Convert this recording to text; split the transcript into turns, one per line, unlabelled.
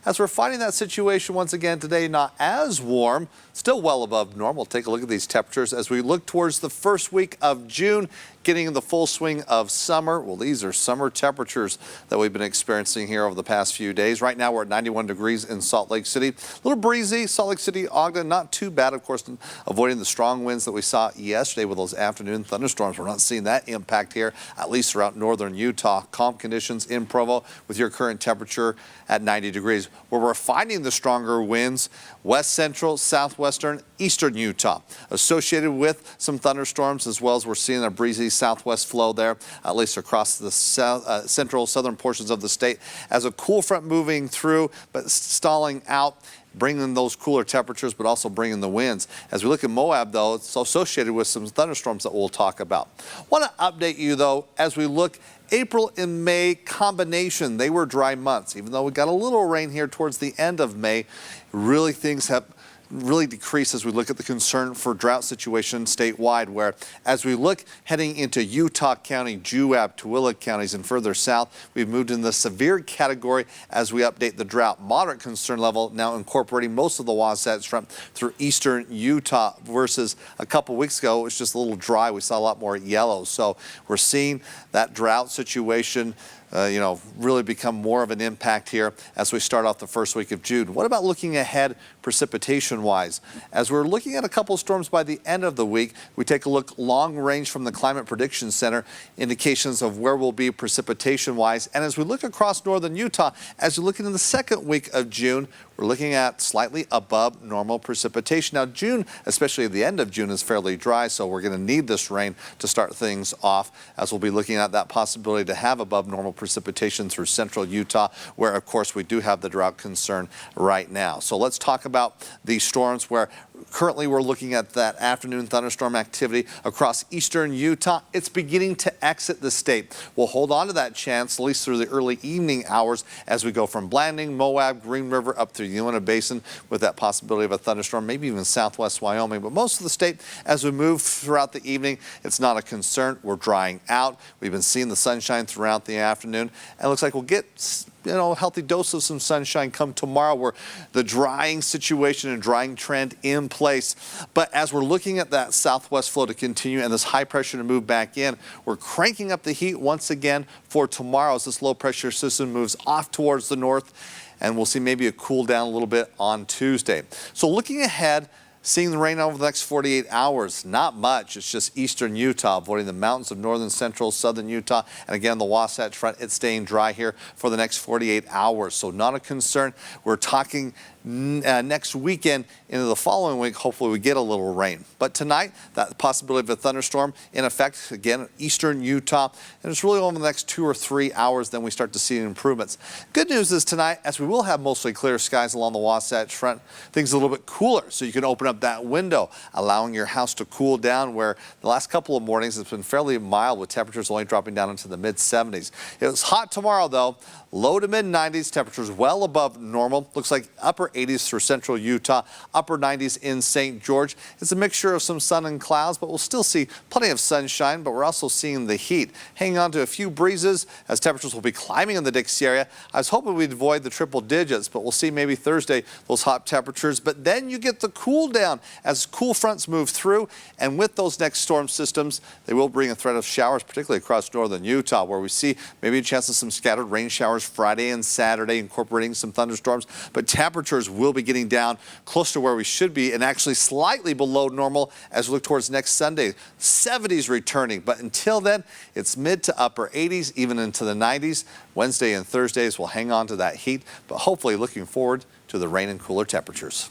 as we're finding that situation once again today, not as warm, still well above normal. Take a look at these temperatures as we look towards the first week of June, getting in the full swing of summer. Well, these are summer temperatures that we've been experiencing here over the past few days. Right now, we're at 91 degrees in Salt Lake City. A little breezy, Salt Lake City, Ogden, not too bad, of course, avoiding the strong winds that we saw yesterday with those afternoon thunderstorms. We're not seeing that impact here, at least throughout northern Utah. Calm conditions in Provo with your current temperature at 90 degrees. Where we're finding the stronger winds, west central, southwestern, eastern Utah, associated with some thunderstorms, as well as we're seeing a breezy southwest flow there, at least across the central southern portions of the state, as a cool front moving through but stalling out, bringing those cooler temperatures, but also bringing the winds. As we look at Moab, though, it's associated with some thunderstorms that we'll talk about. Want to update you, though, as we look April and May combination. They were dry months. Even though we got a little rain here towards the end of May, really things have really decreased as we look at the concern for drought situation statewide, where as we look heading into Utah County, Juab, Tooele counties, and further south, we've moved in the severe category as we update the drought moderate concern level, now incorporating most of the Wasatch Front through eastern Utah, versus a couple weeks ago it was just a little dry. We saw a lot more yellow. So we're seeing that drought situation really become more of an impact here as we start off the first week of June. What about looking ahead precipitation-wise? As we're looking at a couple storms by the end of the week, we take a look long range from the Climate Prediction Center, indications of where we'll be precipitation-wise. And as we look across northern Utah, as we look into the second week of June, we're looking at slightly above normal precipitation. Now, June, especially at the end of June, is fairly dry, so we're going to need this rain to start things off, as we'll be looking at that possibility to have above normal precipitation through central Utah, where, of course, we do have the drought concern right now. So let's talk about these storms where currently we're looking at that afternoon thunderstorm activity across eastern Utah. It's beginning to exit the state. We'll hold on to that chance at least through the early evening hours as we go from Blanding, Moab, Green River up through the Uinta Basin, with that possibility of a thunderstorm, maybe even southwest Wyoming. But most of the state, as we move throughout the evening, it's not a concern. We're drying out. We've been seeing the sunshine throughout the afternoon, and it looks like we'll get a healthy dose of some sunshine come tomorrow, where the drying situation and drying trend in place. But as we're looking at that southwest flow to continue and this high pressure to move back in, we're cranking up the heat once again for tomorrow as this low pressure system moves off towards the north, and we'll see maybe a cool down a little bit on Tuesday. So looking ahead, seeing the rain over the next 48 hours, not much. It's just eastern Utah, avoiding the mountains of northern, central, southern Utah. And again, the Wasatch Front, it's staying dry here for the next 48 hours. So not a concern. We're talking next weekend into the following week, hopefully we get a little rain. But tonight, that possibility of a thunderstorm in effect, again, eastern Utah. And it's really over the next 2 or 3 hours, then we start to see improvements. Good news is tonight, as we will have mostly clear skies along the Wasatch Front, things a little bit cooler. So you can open up that window, allowing your house to cool down, where the last couple of mornings it's been fairly mild with temperatures only dropping down into the mid-70s. It was hot tomorrow, though. Low to mid-90s, temperatures well above normal. Looks like upper 80s through central Utah, upper 90s in St. George. It's a mixture of some sun and clouds, but we'll still see plenty of sunshine, but we're also seeing the heat. Hanging on to a few breezes as temperatures will be climbing in the Dixie area. I was hoping we'd avoid the triple digits, but we'll see maybe Thursday those hot temperatures. But then you get the cool down as cool fronts move through, and with those next storm systems, they will bring a threat of showers, particularly across northern Utah, where we see maybe a chance of some scattered rain showers Friday and Saturday, incorporating some thunderstorms. But temperatures will be getting down close to where we should be, and actually slightly below normal as we look towards next Sunday. 70s returning, but until then, it's mid to upper 80s, even into the 90s. Wednesday and Thursdays will hang on to that heat, but hopefully looking forward to the rain and cooler temperatures.